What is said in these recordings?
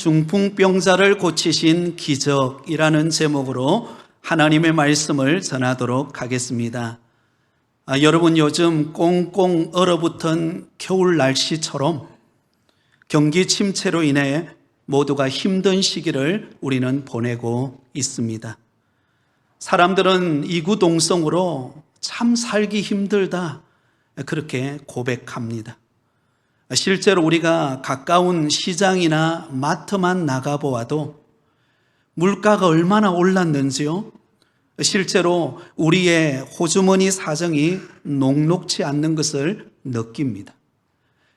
중풍병자를 고치신 기적이라는 제목으로 하나님의 말씀을 전하도록 하겠습니다. 여러분, 요즘 꽁꽁 얼어붙은 겨울 날씨처럼 경기 침체로 인해 모두가 힘든 시기를 우리는 보내고 있습니다. 사람들은 이구동성으로 참 살기 힘들다, 그렇게 고백합니다. 실제로 우리가 가까운 시장이나 마트만 나가보아도 물가가 얼마나 올랐는지요, 실제로 우리의 호주머니 사정이 녹록지 않는 것을 느낍니다.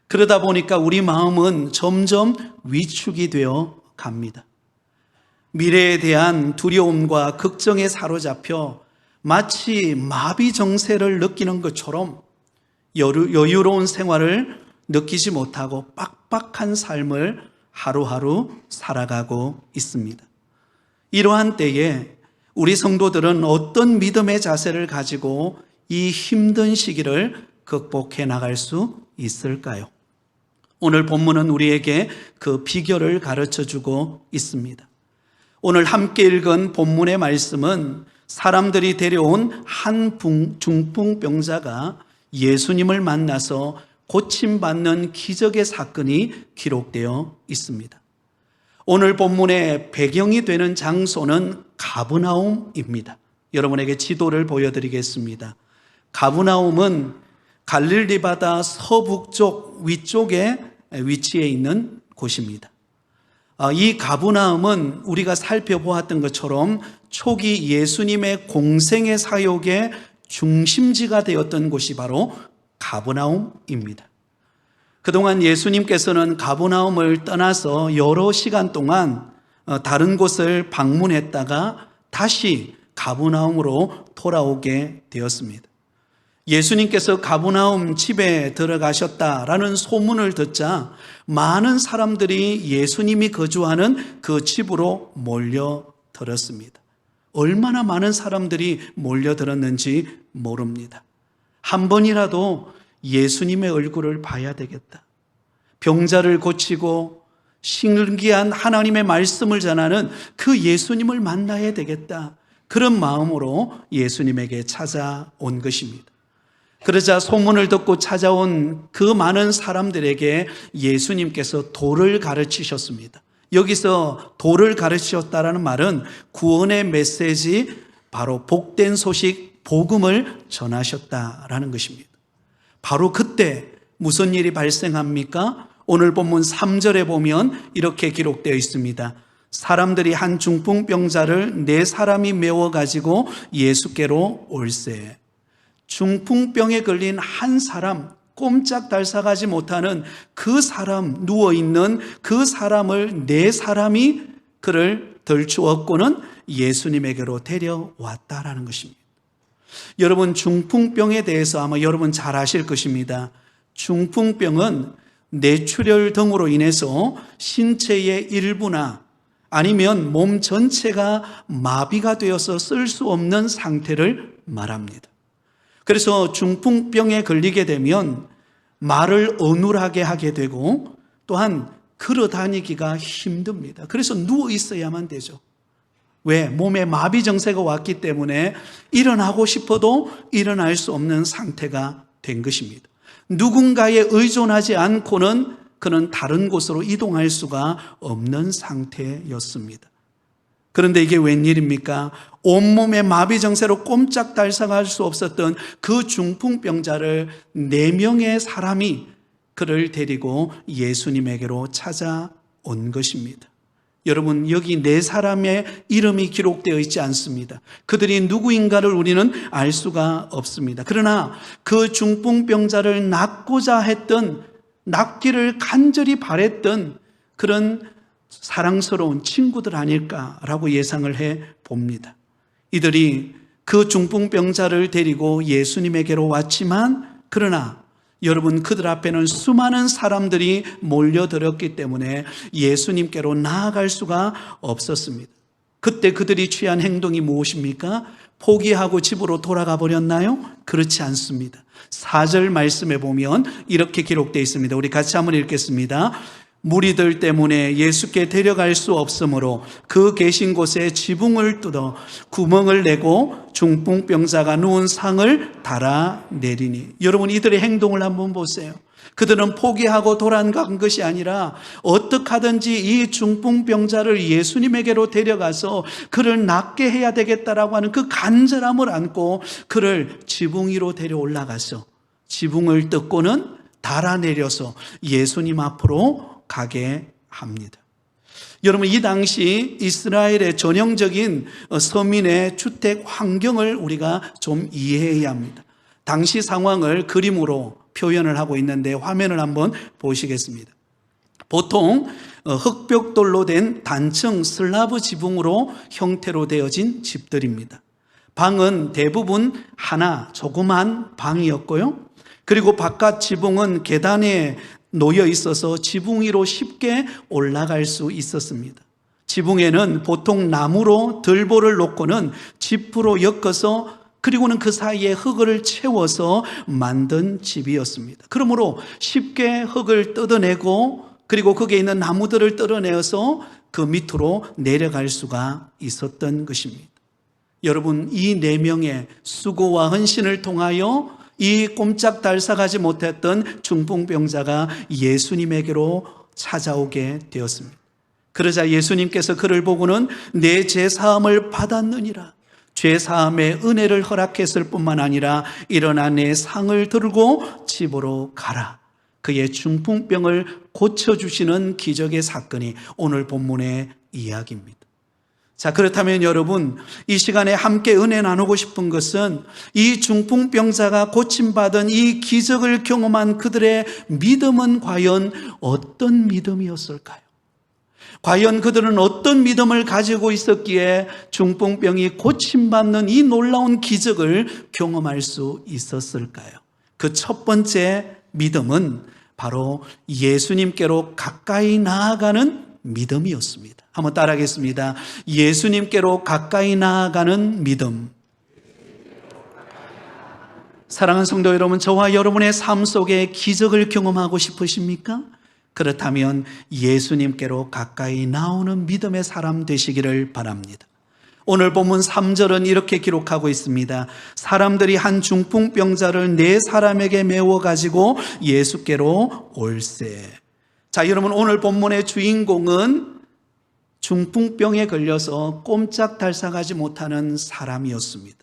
그러다 보니까 우리 마음은 점점 위축이 되어 갑니다. 미래에 대한 두려움과 걱정에 사로잡혀 마치 마비 정세를 느끼는 것처럼 여유로운 생활을 느끼지 못하고 빡빡한 삶을 하루하루 살아가고 있습니다. 이러한 때에 우리 성도들은 어떤 믿음의 자세를 가지고 이 힘든 시기를 극복해 나갈 수 있을까요? 오늘 본문은 우리에게 그 비결을 가르쳐주고 있습니다. 오늘 함께 읽은 본문의 말씀은 사람들이 데려온 한 중풍병자가 예수님을 만나서 고침받는 기적의 사건이 기록되어 있습니다. 오늘 본문의 배경이 되는 장소는 가브나움입니다. 여러분에게 지도를 보여드리겠습니다. 가브나움은 갈릴리 바다 서북쪽 위쪽에 위치해 있는 곳입니다. 이 가브나움은 우리가 살펴보았던 것처럼 초기 예수님의 공생의 사역의 중심지가 되었던 곳이 바로 가브나움입니다. 그동안 예수님께서는 가브나움을 떠나서 여러 시간 동안 다른 곳을 방문했다가 다시 가브나움으로 돌아오게 되었습니다. 예수님께서 가브나움 집에 들어가셨다라는 소문을 듣자 많은 사람들이 예수님이 거주하는 그 집으로 몰려들었습니다. 얼마나 많은 사람들이 몰려들었는지 모릅니다. 한 번이라도 예수님의 얼굴을 봐야 되겠다. 병자를 고치고 신기한 하나님의 말씀을 전하는 그 예수님을 만나야 되겠다. 그런 마음으로 예수님에게 찾아온 것입니다. 그러자 소문을 듣고 찾아온 그 많은 사람들에게 예수님께서 도를 가르치셨습니다. 여기서 도를 가르치셨다라는 말은 구원의 메시지, 바로 복된 소식, 복음을 전하셨다라는 것입니다. 바로 그때 무슨 일이 발생합니까? 오늘 본문 3절에 보면 이렇게 기록되어 있습니다. 사람들이 한 중풍병자를 4사람이 메워가지고 예수께로 올세. 중풍병에 걸린 한 사람, 꼼짝달싹하지 못하는 그 사람, 누워있는 그 사람을 4사람이 그를 덜추었고는 예수님에게로 데려왔다라는 것입니다. 여러분, 중풍병에 대해서 아마 여러분 잘 아실 것입니다. 중풍병은 뇌출혈 등으로 인해서 신체의 일부나 아니면 몸 전체가 마비가 되어서 쓸 수 없는 상태를 말합니다. 그래서 중풍병에 걸리게 되면 말을 어눌하게 하게 되고 또한 걸어 다니기가 힘듭니다. 그래서 누워 있어야만 되죠. 왜? 몸에 마비 정세가 왔기 때문에 일어나고 싶어도 일어날 수 없는 상태가 된 것입니다. 누군가에 의존하지 않고는 그는 다른 곳으로 이동할 수가 없는 상태였습니다. 그런데 이게 웬일입니까? 온몸에 마비 정세로 꼼짝달싹할 수 없었던 그 중풍병자를 4명의 사람이 그를 데리고 예수님에게로 찾아온 것입니다. 여러분, 여기 4사람의 이름이 기록되어 있지 않습니다. 그들이 누구인가를 우리는 알 수가 없습니다. 그러나 그 중풍병자를 낫고자 했던, 낫기를 간절히 바랬던 그런 사랑스러운 친구들 아닐까라고 예상을 해 봅니다. 이들이 그 중풍병자를 데리고 예수님에게로 왔지만, 그러나 여러분, 그들 앞에는 수많은 사람들이 몰려들었기 때문에 예수님께로 나아갈 수가 없었습니다. 그때 그들이 취한 행동이 무엇입니까? 포기하고 집으로 돌아가 버렸나요? 그렇지 않습니다. 4절 말씀에 보면 이렇게 기록되어 있습니다. 우리 같이 한번 읽겠습니다. 무리들 때문에 예수께 데려갈 수 없으므로 그 계신 곳에 지붕을 뚫어 구멍을 내고 중풍병자가 누운 상을 달아내리니. 여러분, 이들의 행동을 한번 보세요. 그들은 포기하고 돌아간 것이 아니라 어떻게 하든지 이 중풍병자를 예수님에게로 데려가서 그를 낫게 해야 되겠다라고 하는 그 간절함을 안고 그를 지붕 위로 데려 올라가서 지붕을 뜯고는 달아내려서 예수님 앞으로 가게 합니다. 여러분, 이 당시 이스라엘의 전형적인 서민의 주택 환경을 우리가 좀 이해해야 합니다. 당시 상황을 그림으로 표현을 하고 있는데 화면을 한번 보시겠습니다. 보통 흙벽돌로 된 단층 슬라브 지붕으로 형태로 되어진 집들입니다. 방은 대부분 하나 조그만 방이었고요. 그리고 바깥 지붕은 계단에 놓여 있어서 지붕 위로 쉽게 올라갈 수 있었습니다. 지붕에는 보통 나무로 들보를 놓고는 지프로 엮어서 그리고는 그 사이에 흙을 채워서 만든 집이었습니다. 그러므로 쉽게 흙을 뜯어내고 그리고 거기에 있는 나무들을 뜯어내어서 그 밑으로 내려갈 수가 있었던 것입니다. 여러분, 이 4명의 수고와 헌신을 통하여 이 꼼짝달싹하지 못했던 중풍병자가 예수님에게로 찾아오게 되었습니다. 그러자 예수님께서 그를 보고는 내 죄사함을 받았느니라, 죄사함의 은혜를 허락했을 뿐만 아니라 일어나 내 상을 들고 집으로 가라. 그의 중풍병을 고쳐주시는 기적의 사건이 오늘 본문의 이야기입니다. 자, 그렇다면 여러분, 이 시간에 함께 은혜 나누고 싶은 것은 이 중풍병자가 고침받은 이 기적을 경험한 그들의 믿음은 과연 어떤 믿음이었을까요? 과연 그들은 어떤 믿음을 가지고 있었기에 중풍병이 고침받는 이 놀라운 기적을 경험할 수 있었을까요? 그 첫 번째 믿음은 바로 예수님께로 가까이 나아가는 믿음이었습니다. 한번 따라하겠습니다. 예수님께로 가까이 나아가는 믿음. 사랑하는 성도 여러분, 저와 여러분의 삶 속에 기적을 경험하고 싶으십니까? 그렇다면 예수님께로 가까이 나오는 믿음의 사람 되시기를 바랍니다. 오늘 본문 3절은 이렇게 기록하고 있습니다. 사람들이 한 중풍병자를 4사람에게 메워 가지고 예수께로 올세. 자, 여러분, 오늘 본문의 주인공은 중풍병에 걸려서 꼼짝달싹하지 못하는 사람이었습니다.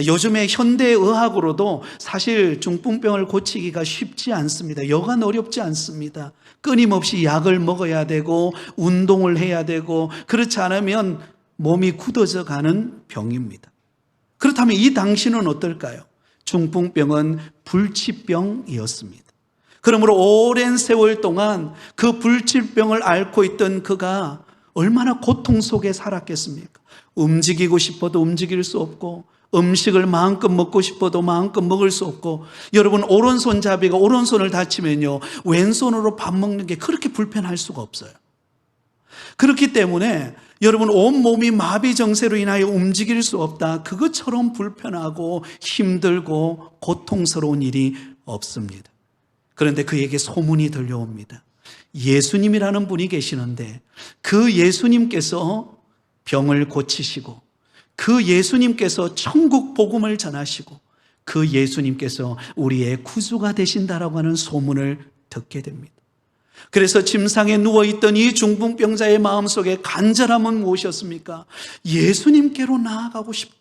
요즘에 현대의학으로도 사실 중풍병을 고치기가 쉽지 않습니다. 여간 어렵지 않습니다. 끊임없이 약을 먹어야 되고 운동을 해야 되고 그렇지 않으면 몸이 굳어져 가는 병입니다. 그렇다면 이 당시는 어떨까요? 중풍병은 불치병이었습니다. 그러므로 오랜 세월 동안 그 불치병을 앓고 있던 그가 얼마나 고통 속에 살았겠습니까? 움직이고 싶어도 움직일 수 없고 음식을 마음껏 먹고 싶어도 마음껏 먹을 수 없고, 여러분, 오른손잡이가 오른손을 다치면요 왼손으로 밥 먹는 게 그렇게 불편할 수가 없어요. 그렇기 때문에 여러분, 온몸이 마비 정세로 인하여 움직일 수 없다, 그것처럼 불편하고 힘들고 고통스러운 일이 없습니다. 그런데 그에게 소문이 들려옵니다. 예수님이라는 분이 계시는데 그 예수님께서 병을 고치시고 그 예수님께서 천국 복음을 전하시고 그 예수님께서 우리의 구주가 되신다라고 하는 소문을 듣게 됩니다. 그래서 침상에 누워있던 이 중풍병자의 마음속에 간절함은 무엇이었습니까? 예수님께로 나아가고 싶다.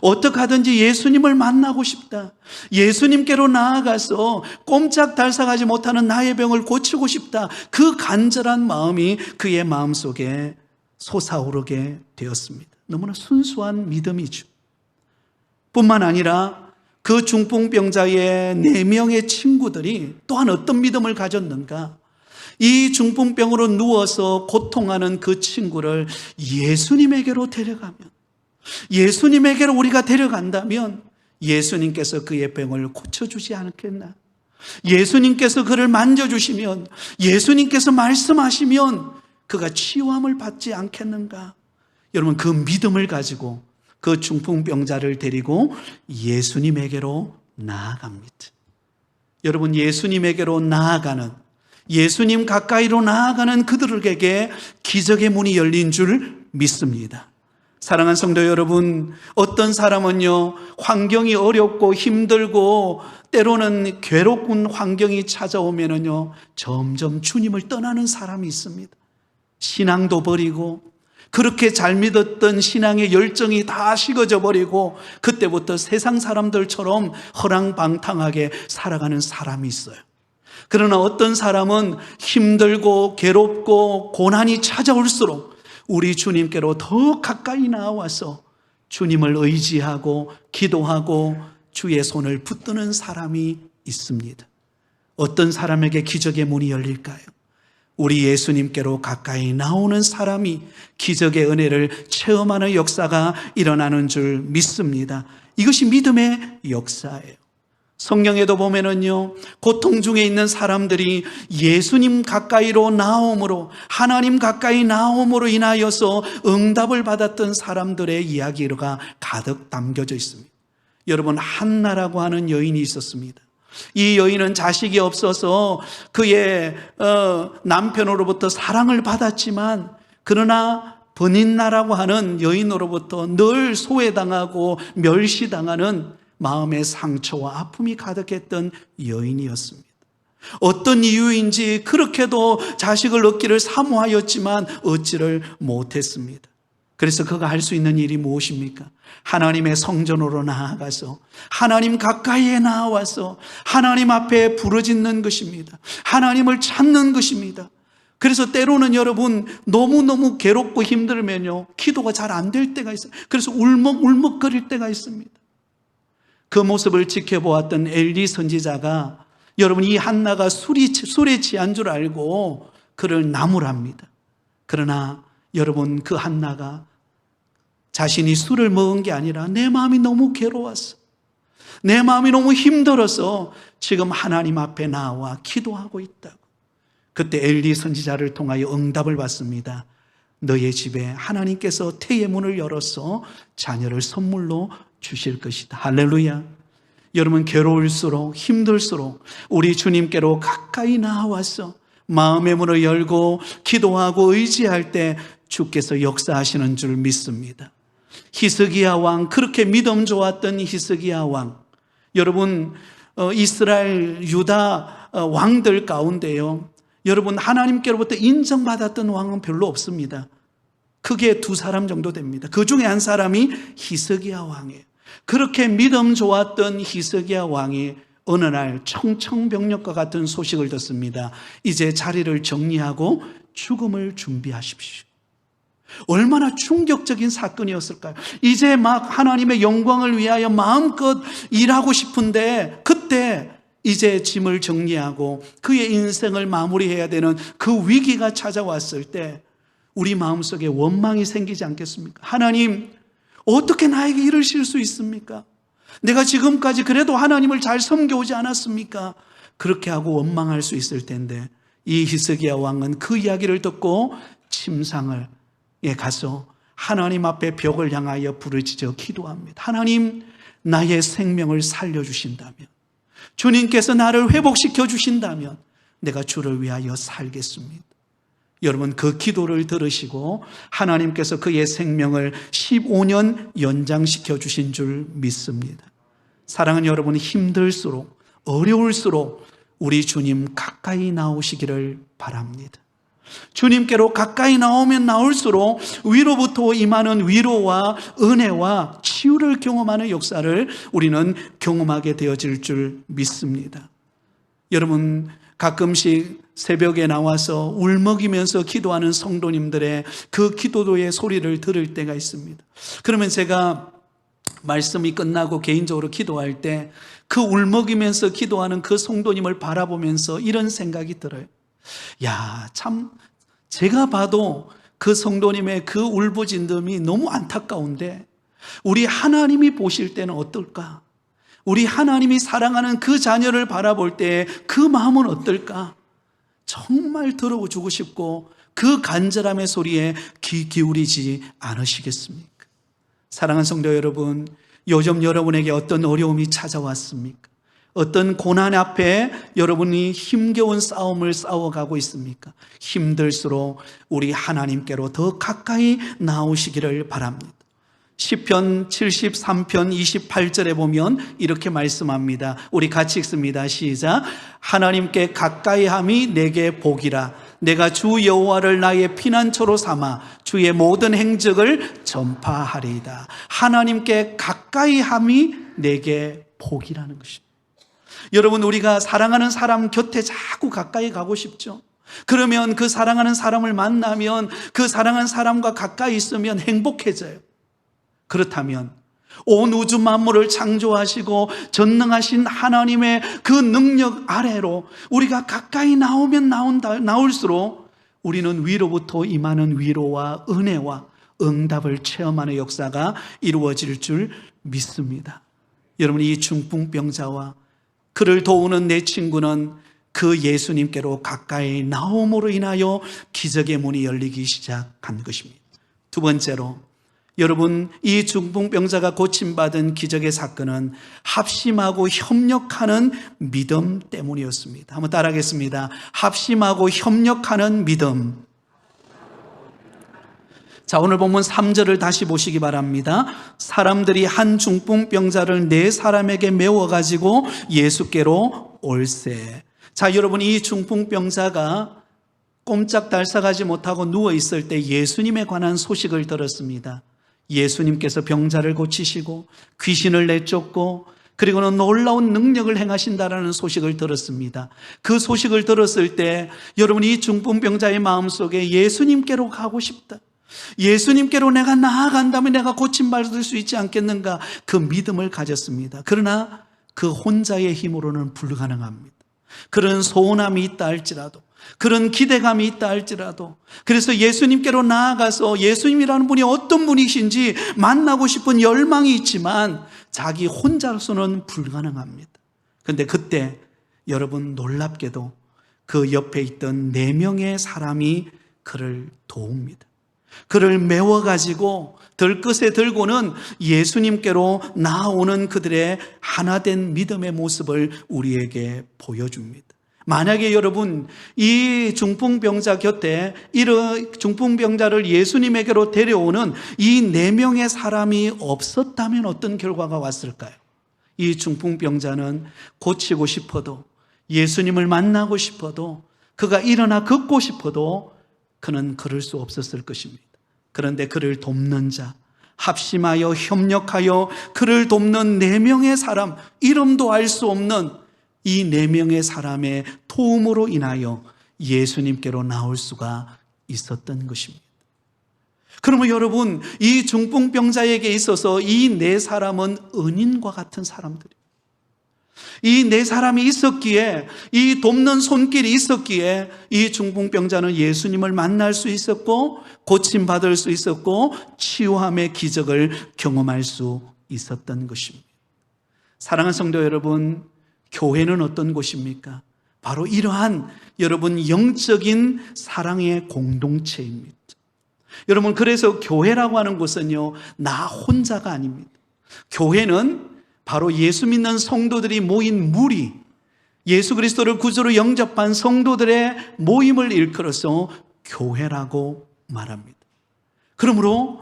어떻게 하든지 예수님을 만나고 싶다. 예수님께로 나아가서 꼼짝달싹하지 못하는 나의 병을 고치고 싶다. 그 간절한 마음이 그의 마음속에 솟아오르게 되었습니다. 너무나 순수한 믿음이죠. 뿐만 아니라 그 중풍병자의 4명의 친구들이 또한 어떤 믿음을 가졌는가? 이 중풍병으로 누워서 고통하는 그 친구를 예수님에게로 데려가면, 예수님에게로 우리가 데려간다면 예수님께서 그의 병을 고쳐주지 않겠나? 예수님께서 그를 만져주시면, 예수님께서 말씀하시면 그가 치유함을 받지 않겠는가? 여러분, 그 믿음을 가지고 그 중풍병자를 데리고 예수님에게로 나아갑니다. 여러분, 예수님에게로 나아가는, 예수님 가까이로 나아가는 그들에게 기적의 문이 열린 줄 믿습니다. 사랑하는 성도 여러분, 어떤 사람은요, 환경이 어렵고 힘들고 때로는 괴롭군 환경이 찾아오면은요, 점점 주님을 떠나는 사람이 있습니다. 신앙도 버리고, 그렇게 잘 믿었던 신앙의 열정이 다 식어져 버리고, 그때부터 세상 사람들처럼 허랑방탕하게 살아가는 사람이 있어요. 그러나 어떤 사람은 힘들고 괴롭고 고난이 찾아올수록 우리 주님께로 더 가까이 나와서 주님을 의지하고 기도하고 주의 손을 붙드는 사람이 있습니다. 어떤 사람에게 기적의 문이 열릴까요? 우리 예수님께로 가까이 나오는 사람이 기적의 은혜를 체험하는 역사가 일어나는 줄 믿습니다. 이것이 믿음의 역사예요. 성경에도 보면은요, 고통 중에 있는 사람들이 예수님 가까이로 나옴으로, 하나님 가까이 나옴으로 인하여서 응답을 받았던 사람들의 이야기가 가득 담겨져 있습니다. 여러분, 한나라고 하는 여인이 있었습니다. 이 여인은 자식이 없어서 그의 남편으로부터 사랑을 받았지만, 그러나 버닌나라고 하는 여인으로부터 늘 소외당하고 멸시당하는 마음의 상처와 아픔이 가득했던 여인이었습니다. 어떤 이유인지 그렇게도 자식을 얻기를 사모하였지만 얻지를 못했습니다. 그래서 그가 할 수 있는 일이 무엇입니까? 하나님의 성전으로 나아가서 하나님 가까이에 나와서 하나님 앞에 부르짖는 것입니다. 하나님을 찾는 것입니다. 그래서 때로는 여러분, 너무너무 괴롭고 힘들면요, 기도가 잘 안 될 때가 있어요. 그래서 울먹울먹거릴 때가 있습니다. 그 모습을 지켜보았던 엘리 선지자가, 여러분, 이 한나가 술에 취한 줄 알고 그를 나무랍니다. 그러나 여러분, 그 한나가 자신이 술을 먹은 게 아니라 내 마음이 너무 괴로웠어, 내 마음이 너무 힘들어서 지금 하나님 앞에 나와 기도하고 있다고. 그때 엘리 선지자를 통하여 응답을 받습니다. 너의 집에 하나님께서 태의 문을 열어서 자녀를 선물로 주실 것이다. 할렐루야. 여러분, 괴로울수록 힘들수록 우리 주님께로 가까이 나와서 마음의 문을 열고 기도하고 의지할 때 주께서 역사하시는 줄 믿습니다. 히스기야 왕, 그렇게 믿음 좋았던 히스기야 왕, 여러분, 이스라엘 유다 왕들 가운데요, 여러분, 하나님께로부터 인정받았던 왕은 별로 없습니다. 크게 두 사람 정도 됩니다. 그 중에 한 사람이 히스기야 왕이에요. 그렇게 믿음 좋았던 히스기야 왕이 어느 날 청청병력과 같은 소식을 듣습니다. 이제 자리를 정리하고 죽음을 준비하십시오. 얼마나 충격적인 사건이었을까요? 이제 막 하나님의 영광을 위하여 마음껏 일하고 싶은데, 그때 이제 짐을 정리하고 그의 인생을 마무리해야 되는 그 위기가 찾아왔을 때 우리 마음속에 원망이 생기지 않겠습니까? 하나님, 어떻게 나에게 이러실 수 있습니까? 내가 지금까지 그래도 하나님을 잘 섬겨오지 않았습니까? 그렇게 하고 원망할 수 있을 텐데, 이 히스기야 왕은 그 이야기를 듣고 침상에 가서 하나님 앞에 벽을 향하여 부르짖어 기도합니다. 하나님, 나의 생명을 살려주신다면, 주님께서 나를 회복시켜 주신다면 내가 주를 위하여 살겠습니다. 여러분, 그 기도를 들으시고 하나님께서 그의 생명을 15년 연장시켜 주신 줄 믿습니다. 사랑하는 여러분, 힘들수록 어려울수록 우리 주님 가까이 나오시기를 바랍니다. 주님께로 가까이 나오면 나올수록 위로부터 임하는 위로와 은혜와 치유를 경험하는 역사를 우리는 경험하게 되어질 줄 믿습니다. 여러분, 가끔씩 새벽에 나와서 울먹이면서 기도하는 성도님들의 그 기도도의 소리를 들을 때가 있습니다. 그러면 제가 말씀이 끝나고 개인적으로 기도할 때 그 울먹이면서 기도하는 그 성도님을 바라보면서 이런 생각이 들어요. 야, 참 제가 봐도 그 성도님의 그 울부짖음이 너무 안타까운데 우리 하나님이 보실 때는 어떨까? 우리 하나님이 사랑하는 그 자녀를 바라볼 때 그 마음은 어떨까? 정말 들어주고 싶고 그 간절함의 소리에 귀 기울이지 않으시겠습니까? 사랑하는 성도 여러분, 요즘 여러분에게 어떤 어려움이 찾아왔습니까? 어떤 고난 앞에 여러분이 힘겨운 싸움을 싸워가고 있습니까? 힘들수록 우리 하나님께로 더 가까이 나오시기를 바랍니다. 시편 73편 28절에 보면 이렇게 말씀합니다. 우리 같이 읽습니다. 시작. 하나님께 가까이함이 내게 복이라. 내가 주 여호와를 나의 피난처로 삼아 주의 모든 행적을 전파하리이다. 하나님께 가까이함이 내게 복이라는 것입니다. 여러분, 우리가 사랑하는 사람 곁에 자꾸 가까이 가고 싶죠. 그러면 그 사랑하는 사람을 만나면 그 사랑하는 사람과 가까이 있으면 행복해져요. 그렇다면 온 우주 만물을 창조하시고 전능하신 하나님의 그 능력 아래로 우리가 가까이 나올수록 우리는 위로부터 임하는 위로와 은혜와 응답을 체험하는 역사가 이루어질 줄 믿습니다. 여러분, 이 중풍병자와 그를 도우는 내 친구는 그 예수님께로 가까이 나옴으로 인하여 기적의 문이 열리기 시작한 것입니다. 두 번째로, 여러분, 이 중풍병자가 고침받은 기적의 사건은 합심하고 협력하는 믿음 때문이었습니다. 한번 따라하겠습니다. 합심하고 협력하는 믿음. 자, 오늘 본문 3절을 다시 보시기 바랍니다. 사람들이 한 중풍병자를 네 사람에게 메워가지고 예수께로 올세. 자, 여러분, 이 중풍병자가 꼼짝달싹하지 못하고 누워있을 때 예수님에 관한 소식을 들었습니다. 예수님께서 병자를 고치시고 귀신을 내쫓고 그리고는 놀라운 능력을 행하신다라는 소식을 들었습니다. 그 소식을 들었을 때 여러분, 이 중풍병자의 마음속에 예수님께로 가고 싶다, 예수님께로 내가 나아간다면 내가 고침받을 수 있지 않겠는가, 그 믿음을 가졌습니다. 그러나 그 혼자의 힘으로는 불가능합니다. 그런 소원함이 있다 할지라도, 그런 기대감이 있다 할지라도, 그래서 예수님께로 나아가서 예수님이라는 분이 어떤 분이신지 만나고 싶은 열망이 있지만 자기 혼자로서는 불가능합니다. 그런데 그때 여러분, 놀랍게도 그 옆에 있던 4명의 사람이 그를 도웁니다. 그를 메워가지고 들끝에 들고는 예수님께로 나아오는 그들의 하나된 믿음의 모습을 우리에게 보여줍니다. 만약에 여러분, 이 중풍병자 곁에 이런 중풍병자를 예수님에게로 데려오는 이 4명의 사람이 없었다면 어떤 결과가 왔을까요? 이 중풍병자는 고치고 싶어도, 예수님을 만나고 싶어도, 그가 일어나 걷고 싶어도 그는 그럴 수 없었을 것입니다. 그런데 그를 돕는 자, 합심하여 협력하여 그를 돕는 4명의 사람, 이름도 알 수 없는 이 4명의 사람의 도움으로 인하여 예수님께로 나올 수가 있었던 것입니다. 그러면 여러분, 이 중풍병자에게 있어서 이 4사람은 은인과 같은 사람들이에요. 이 4사람이 있었기에, 이 돕는 손길이 있었기에 이 중풍병자는 예수님을 만날 수 있었고 고침받을 수 있었고 치유함의 기적을 경험할 수 있었던 것입니다. 사랑하는 성도 여러분, 교회는 어떤 곳입니까? 바로 이러한 여러분 영적인 사랑의 공동체입니다. 여러분, 그래서 교회라고 하는 것은요, 나 혼자가 아닙니다. 교회는 바로 예수 믿는 성도들이 모인 무리, 예수 그리스도를 구주로 영접한 성도들의 모임을 일컬어서 교회라고 말합니다. 그러므로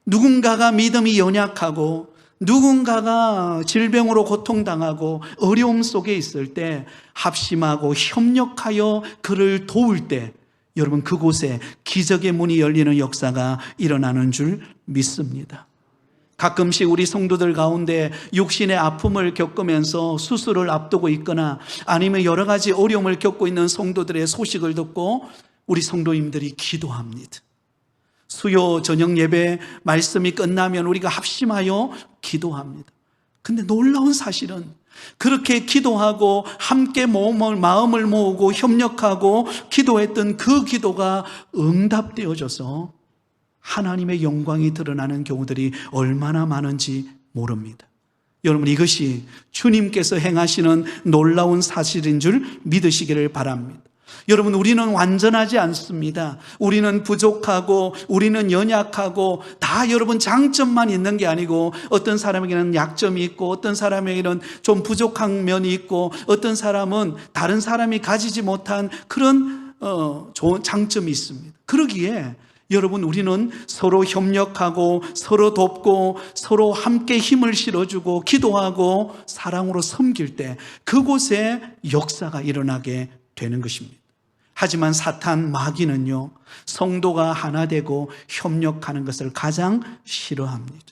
누군가가 믿음이 연약하고 누군가가 질병으로 고통당하고 어려움 속에 있을 때 합심하고 협력하여 그를 도울 때 여러분, 그곳에 기적의 문이 열리는 역사가 일어나는 줄 믿습니다. 가끔씩 우리 성도들 가운데 육신의 아픔을 겪으면서 수술을 앞두고 있거나 아니면 여러 가지 어려움을 겪고 있는 성도들의 소식을 듣고 우리 성도님들이 기도합니다. 수요 저녁 예배 말씀이 끝나면 우리가 합심하여 기도합니다. 근데 놀라운 사실은 그렇게 기도하고 함께 마음을 모으고 협력하고 기도했던 그 기도가 응답되어져서 하나님의 영광이 드러나는 경우들이 얼마나 많은지 모릅니다. 여러분, 이것이 주님께서 행하시는 놀라운 사실인 줄 믿으시기를 바랍니다. 여러분, 우리는 완전하지 않습니다. 우리는 부족하고 우리는 연약하고 다 여러분 장점만 있는 게 아니고 어떤 사람에게는 약점이 있고 어떤 사람에게는 좀 부족한 면이 있고 어떤 사람은 다른 사람이 가지지 못한 그런 좋은 장점이 있습니다. 그러기에 여러분, 우리는 서로 협력하고 서로 돕고 서로 함께 힘을 실어주고 기도하고 사랑으로 섬길 때 그곳에 역사가 일어나게 되는 것입니다. 하지만 사탄 마귀는요, 성도가 하나 되고 협력하는 것을 가장 싫어합니다.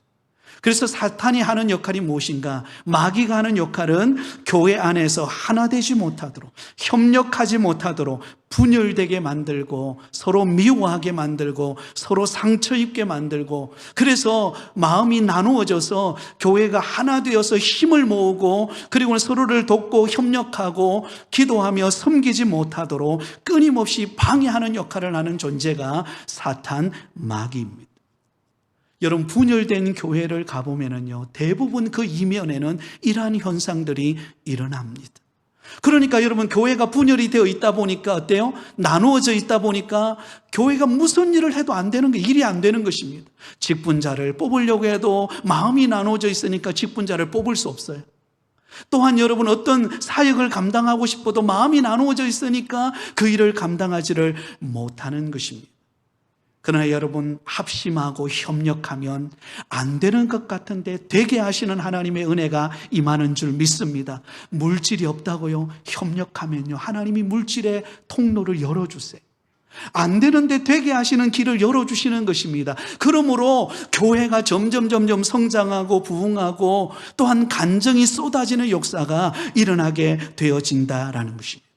그래서 사탄이 하는 역할이 무엇인가? 마귀가 하는 역할은 교회 안에서 하나 되지 못하도록, 협력하지 못하도록 분열되게 만들고 서로 미워하게 만들고 서로 상처 입게 만들고, 그래서 마음이 나누어져서 교회가 하나 되어서 힘을 모으고 그리고 서로를 돕고 협력하고 기도하며 섬기지 못하도록 끊임없이 방해하는 역할을 하는 존재가 사탄 마귀입니다. 여러분, 분열된 교회를 가보면은요, 대부분 그 이면에는 이러한 현상들이 일어납니다. 그러니까 여러분, 교회가 분열이 되어 있다 보니까 어때요? 나누어져 있다 보니까 교회가 무슨 일을 해도 안 되는 거, 일이 안 되는 것입니다. 직분자를 뽑으려고 해도 마음이 나누어져 있으니까 직분자를 뽑을 수 없어요. 또한 여러분, 어떤 사역을 감당하고 싶어도 마음이 나누어져 있으니까 그 일을 감당하지를 못하는 것입니다. 그러나 여러분, 합심하고 협력하면 안 되는 것 같은데 되게 하시는 하나님의 은혜가 임하는 줄 믿습니다. 물질이 없다고요? 협력하면요, 하나님이 물질의 통로를 열어주세요. 안 되는데 되게 하시는 길을 열어주시는 것입니다. 그러므로 교회가 점점 성장하고 부흥하고 또한 간증이 쏟아지는 역사가 일어나게 되어진다라는 것입니다.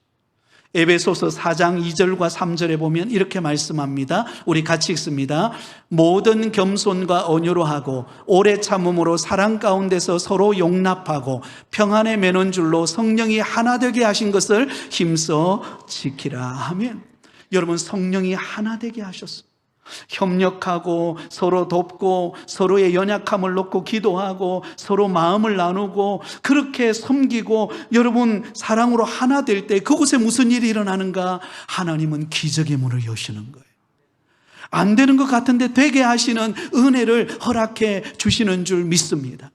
에베소서 4장 2절과 3절에 보면 이렇게 말씀합니다. 우리 같이 읽습니다. 모든 겸손과 온유로 하고 오래 참음으로 사랑 가운데서 서로 용납하고 평안에 매는 줄로 성령이 하나 되게 하신 것을 힘써 지키라. 아멘. 여러분, 성령이 하나 되게 하셨습니다. 협력하고 서로 돕고 서로의 연약함을 놓고 기도하고 서로 마음을 나누고 그렇게 섬기고 여러분, 사랑으로 하나 될 때 그곳에 무슨 일이 일어나는가? 하나님은 기적의 문을 여시는 거예요. 안 되는 것 같은데 되게 하시는 은혜를 허락해 주시는 줄 믿습니다.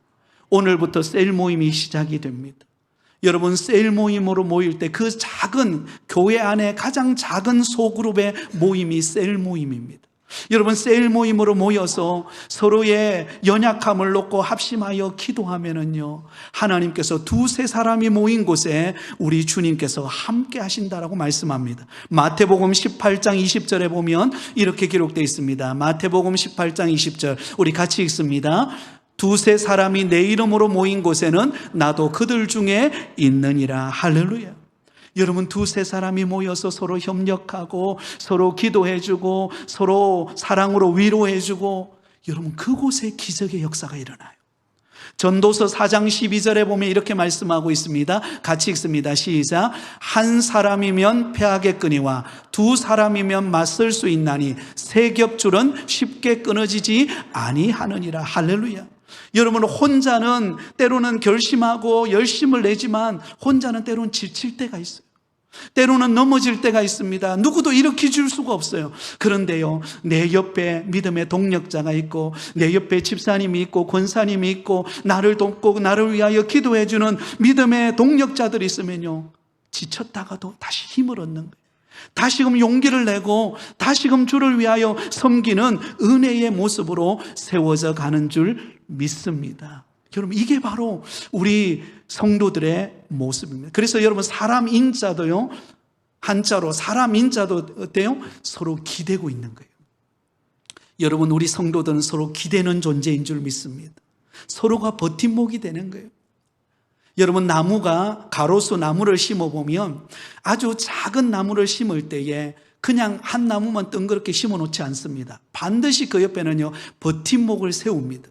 오늘부터 셀 모임이 시작이 됩니다. 여러분, 셀 모임으로 모일 때 그 작은 교회 안에 가장 작은 소그룹의 모임이 셀 모임입니다. 여러분, 셀 모임으로 모여서 서로의 연약함을 놓고 합심하여 기도하면은요, 하나님께서 두세 사람이 모인 곳에 우리 주님께서 함께 하신다라고 말씀합니다. 마태복음 18장 20절에 보면 이렇게 기록되어 있습니다. 마태복음 18장 20절 우리 같이 읽습니다. 두세 사람이 내 이름으로 모인 곳에는 나도 그들 중에 있느니라. 할렐루야. 여러분, 두세 사람이 모여서 서로 협력하고 서로 기도해주고 서로 사랑으로 위로해주고, 여러분, 그곳에 기적의 역사가 일어나요. 전도서 4장 12절에 보면 이렇게 말씀하고 있습니다. 같이 읽습니다. 시작. 한 사람이면 패하겠거니와 두 사람이면 맞설 수 있나니 세 겹줄은 쉽게 끊어지지 아니하느니라. 할렐루야. 여러분, 혼자는 때로는 결심하고 열심을 내지만 혼자는 때로는 지칠 때가 있어요. 때로는 넘어질 때가 있습니다. 누구도 일으켜 줄 수가 없어요. 그런데요, 내 옆에 믿음의 동력자가 있고 내 옆에 집사님이 있고 권사님이 있고 나를 돕고 나를 위하여 기도해 주는 믿음의 동력자들이 있으면요, 지쳤다가도 다시 힘을 얻는 거예요. 다시금 용기를 내고 다시금 주를 위하여 섬기는 은혜의 모습으로 세워져 가는 줄 믿습니다. 여러분, 이게 바로 우리 성도들의 모습입니다. 그래서 여러분, 사람 인자도요, 한자로 사람 인자도 어때요? 서로 기대고 있는 거예요. 여러분, 우리 성도들은 서로 기대는 존재인 줄 믿습니다. 서로가 버팀목이 되는 거예요. 여러분, 나무가 가로수 나무를 심어보면 아주 작은 나무를 심을 때에 그냥 한 나무만 덩그렇게 심어 놓지 않습니다. 반드시 그 옆에는요, 버팀목을 세웁니다.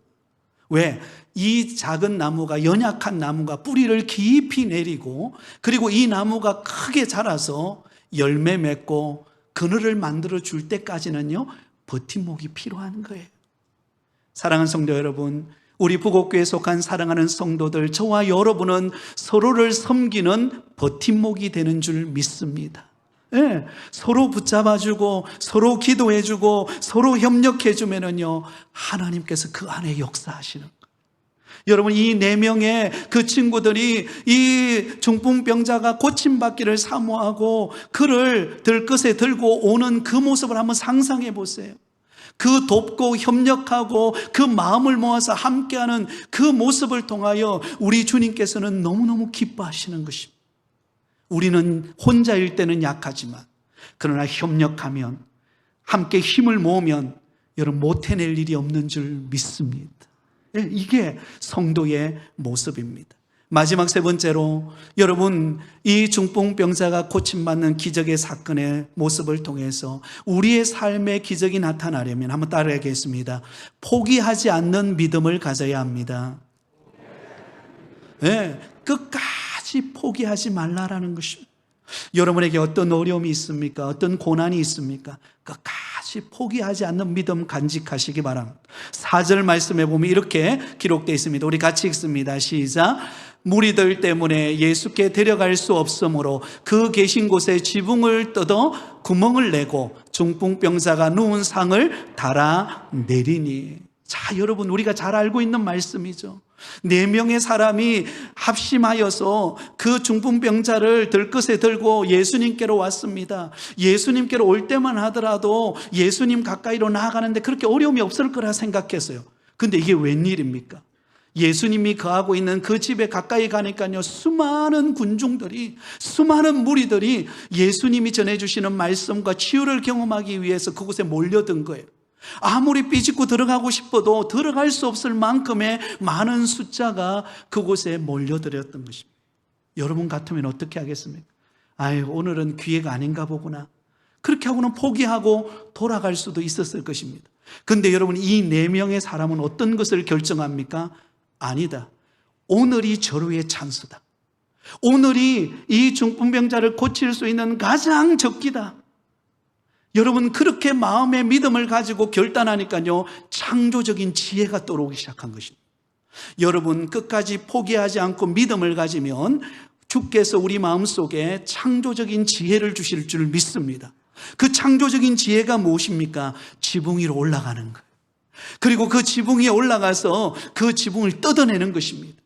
왜? 이 작은 나무가, 연약한 나무가 뿌리를 깊이 내리고 그리고 이 나무가 크게 자라서 열매 맺고 그늘을 만들어 줄 때까지는요, 버팀목이 필요한 거예요. 사랑하는 성도 여러분, 우리 부곡교회에 속한 사랑하는 성도들, 저와 여러분은 서로를 섬기는 버팀목이 되는 줄 믿습니다. 예, 서로 붙잡아주고 서로 기도해주고 서로 협력해주면은요, 하나님께서 그 안에 역사하시는 거예요. 여러분, 이 4명의 그 친구들이 이 중풍병자가 고침받기를 사모하고 그를 들것에 들고 오는 그 모습을 한번 상상해 보세요. 그 돕고 협력하고 그 마음을 모아서 함께하는 그 모습을 통하여 우리 주님께서는 너무너무 기뻐하시는 것입니다. 우리는 혼자일 때는 약하지만 그러나 협력하면, 함께 힘을 모으면 여러분 못 해낼 일이 없는 줄 믿습니다. 이게 성도의 모습입니다. 마지막 3번째로, 여러분, 이 중풍병자가 고침받는 기적의 사건의 모습을 통해서 우리의 삶의 기적이 나타나려면 한번 따라하겠습니다. 포기하지 않는 믿음을 가져야 합니다. 네, 끝까지 포기하지 말라라는 것입니다. 여러분에게 어떤 어려움이 있습니까? 어떤 고난이 있습니까? 끝까지 포기하지 않는 믿음 간직하시기 바랍니다. 4절 말씀에 보면 이렇게 기록되어 있습니다. 우리 같이 읽습니다. 시작. 무리들 때문에 예수께 데려갈 수 없으므로 그 계신 곳에 지붕을 뜯어 구멍을 내고 중풍병자가 누운 상을 달아 내리니. 자, 여러분, 우리가 잘 알고 있는 말씀이죠. 4명의 사람이 합심하여서 그 중풍병자를 들것에 들고 예수님께로 왔습니다. 예수님께로 올 때만 하더라도 예수님 가까이로 나아가는데 그렇게 어려움이 없을 거라 생각했어요. 근데 이게 웬일입니까? 예수님이 거하고 있는 그 집에 가까이 가니까요, 수많은 군중들이, 수많은 무리들이 예수님이 전해주시는 말씀과 치유를 경험하기 위해서 그곳에 몰려든 거예요. 아무리 삐짓고 들어가고 싶어도 들어갈 수 없을 만큼의 많은 숫자가 그곳에 몰려들었던 것입니다. 여러분 같으면 어떻게 하겠습니까? 아유, 오늘은 기회가 아닌가 보구나. 그렇게 하고는 포기하고 돌아갈 수도 있었을 것입니다. 그런데 여러분, 이 4명의 사람은 어떤 것을 결정합니까? 아니다. 오늘이 절호의 찬스다. 오늘이 이 중풍병자를 고칠 수 있는 가장 적기다. 여러분, 그렇게 마음의 믿음을 가지고 결단하니까요, 창조적인 지혜가 떠오르기 시작한 것입니다. 여러분, 끝까지 포기하지 않고 믿음을 가지면 주께서 우리 마음속에 창조적인 지혜를 주실 줄 믿습니다. 그 창조적인 지혜가 무엇입니까? 지붕 위로 올라가는 거예요. 그리고 그 지붕 위에 올라가서 그 지붕을 뜯어내는 것입니다.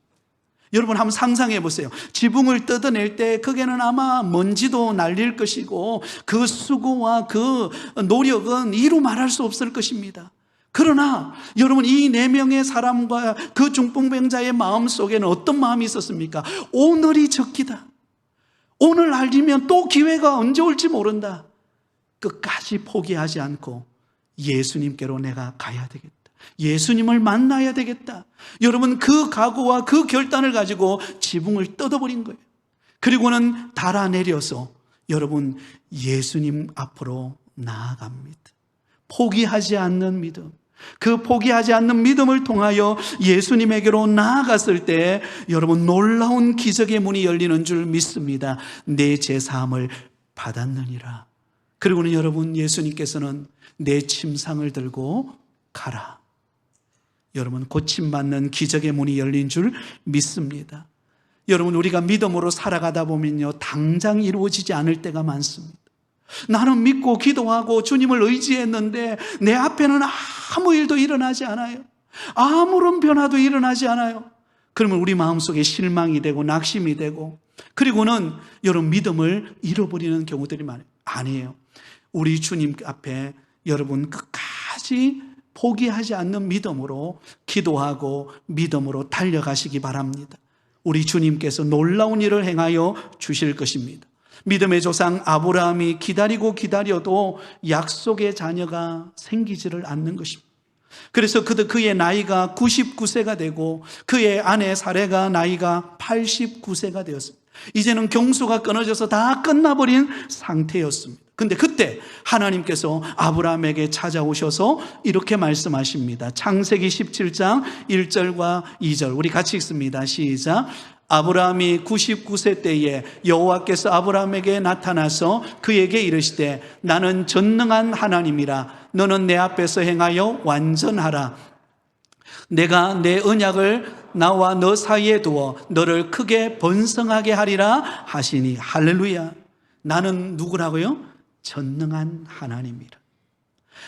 여러분, 한번 상상해 보세요. 지붕을 뜯어낼 때 거기에는 아마 먼지도 날릴 것이고 그 수고와 그 노력은 이루 말할 수 없을 것입니다. 그러나 여러분, 이 4명의 사람과 그 중풍병자의 마음 속에는 어떤 마음이 있었습니까? 오늘이 적기다. 오늘 알리면 또 기회가 언제 올지 모른다. 끝까지 포기하지 않고 예수님께로 내가 가야 되겠다. 예수님을 만나야 되겠다. 여러분, 그 각오와 그 결단을 가지고 지붕을 뜯어버린 거예요. 그리고는 달아내려서 여러분, 예수님 앞으로 나아갑니다. 포기하지 않는 믿음. 그 포기하지 않는 믿음을 통하여 예수님에게로 나아갔을 때 여러분, 놀라운 기적의 문이 열리는 줄 믿습니다. 내 제사함을 받았느니라. 그리고는 여러분, 예수님께서는 내 침상을 들고 가라. 여러분, 고침받는 기적의 문이 열린 줄 믿습니다. 여러분, 우리가 믿음으로 살아가다 보면요, 당장 이루어지지 않을 때가 많습니다. 나는 믿고 기도하고 주님을 의지했는데 내 앞에는 아무 일도 일어나지 않아요. 아무런 변화도 일어나지 않아요. 그러면 우리 마음속에 실망이 되고 낙심이 되고, 그리고는 여러분, 믿음을 잃어버리는 경우들이 많아요. 아니에요. 우리 주님 앞에 여러분, 끝까지 포기하지 않는 믿음으로 기도하고 믿음으로 달려가시기 바랍니다. 우리 주님께서 놀라운 일을 행하여 주실 것입니다. 믿음의 조상 아브라함이 기다리고 기다려도 약속의 자녀가 생기지를 않는 것입니다. 그래서 그의 나이가 99세가 되고 그의 아내 사레가 나이가 89세가 되었습니다. 이제는 경수가 끊어져서 다 끝나버린 상태였습니다. 근데 그때 하나님께서 아브라함에게 찾아오셔서 이렇게 말씀하십니다. 창세기 17장 1절과 2절 우리 같이 읽습니다. 시작. 아브라함이 99세 때에 여호와께서 아브라함에게 나타나서 그에게 이르시되 나는 전능한 하나님이라. 너는 내 앞에서 행하여 완전하라. 내가 내 언약을 나와 너 사이에 두어 너를 크게 번성하게 하리라 하시니. 할렐루야. 나는 누구라고요? 전능한 하나님이라.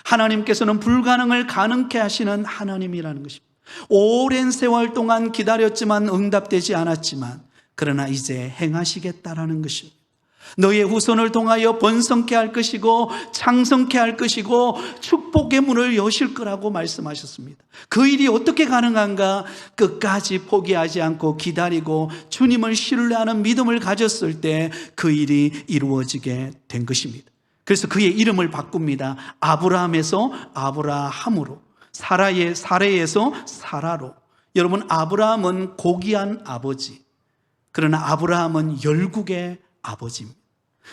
하나님께서는 불가능을 가능케 하시는 하나님이라는 것입니다. 오랜 세월 동안 기다렸지만 응답되지 않았지만 그러나 이제 행하시겠다라는 것입니다. 너의 후손을 통하여 번성케 할 것이고 창성케 할 것이고 축복의 문을 여실 거라고 말씀하셨습니다. 그 일이 어떻게 가능한가? 끝까지 포기하지 않고 기다리고 주님을 신뢰하는 믿음을 가졌을 때 그 일이 이루어지게 된 것입니다. 그래서 그의 이름을 바꿉니다. 아브라함에서 아브라함으로, 사레에서 사라로. 여러분, 아브라함은 고귀한 아버지, 그러나 아브라함은 열국의 아버지입니다.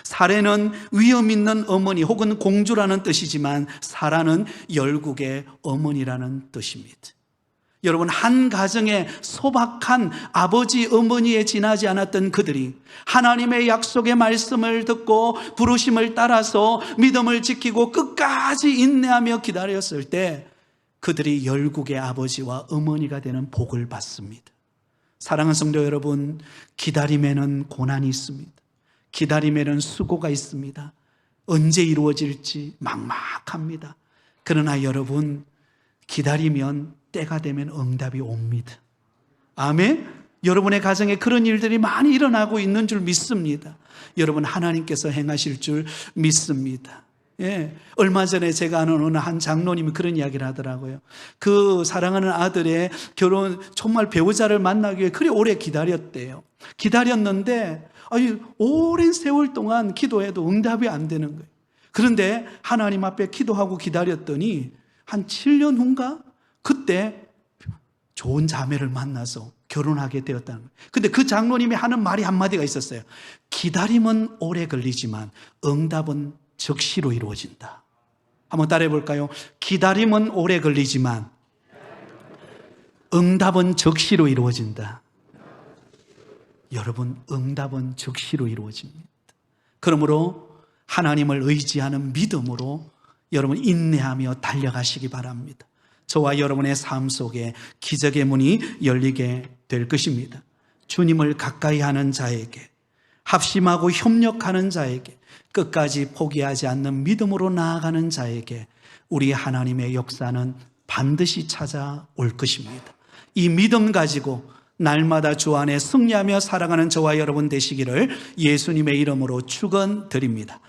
사레는 위험 있는 어머니 혹은 공주라는 뜻이지만 사라는 열국의 어머니라는 뜻입니다. 여러분, 한 가정에 소박한 아버지 어머니에 지나지 않았던 그들이 하나님의 약속의 말씀을 듣고 부르심을 따라서 믿음을 지키고 끝까지 인내하며 기다렸을 때 그들이 열국의 아버지와 어머니가 되는 복을 받습니다. 사랑하는 성도 여러분, 기다림에는 고난이 있습니다. 기다림에는 수고가 있습니다. 언제 이루어질지 막막합니다. 그러나 여러분, 기다리면 때가 되면 응답이 옵니다. 아멘. 여러분의 가정에 그런 일들이 많이 일어나고 있는 줄 믿습니다. 여러분, 하나님께서 행하실 줄 믿습니다. 예. 얼마 전에 제가 아는 어느 한 장로님이 그런 이야기를 하더라고요. 그 사랑하는 아들의 결혼, 정말 배우자를 만나기 위해 그리 오래 기다렸대요. 기다렸는데 오랜 세월 동안 기도해도 응답이 안 되는 거예요. 그런데 하나님 앞에 기도하고 기다렸더니 한 7년 후인가? 그때 좋은 자매를 만나서 결혼하게 되었다는 거예요. 근데 그 장로님이 하는 말이 한마디가 있었어요. 기다림은 오래 걸리지만 응답은 즉시로 이루어진다. 한번 따라해 볼까요? 기다림은 오래 걸리지만 응답은 즉시로 이루어진다. 여러분, 응답은 즉시로 이루어집니다. 그러므로 하나님을 의지하는 믿음으로 여러분 인내하며 달려가시기 바랍니다. 저와 여러분의 삶 속에 기적의 문이 열리게 될 것입니다. 주님을 가까이 하는 자에게, 합심하고 협력하는 자에게, 끝까지 포기하지 않는 믿음으로 나아가는 자에게 우리 하나님의 역사는 반드시 찾아올 것입니다. 이 믿음 가지고 날마다 주 안에 승리하며 살아가는 저와 여러분 되시기를 예수님의 이름으로 축원드립니다.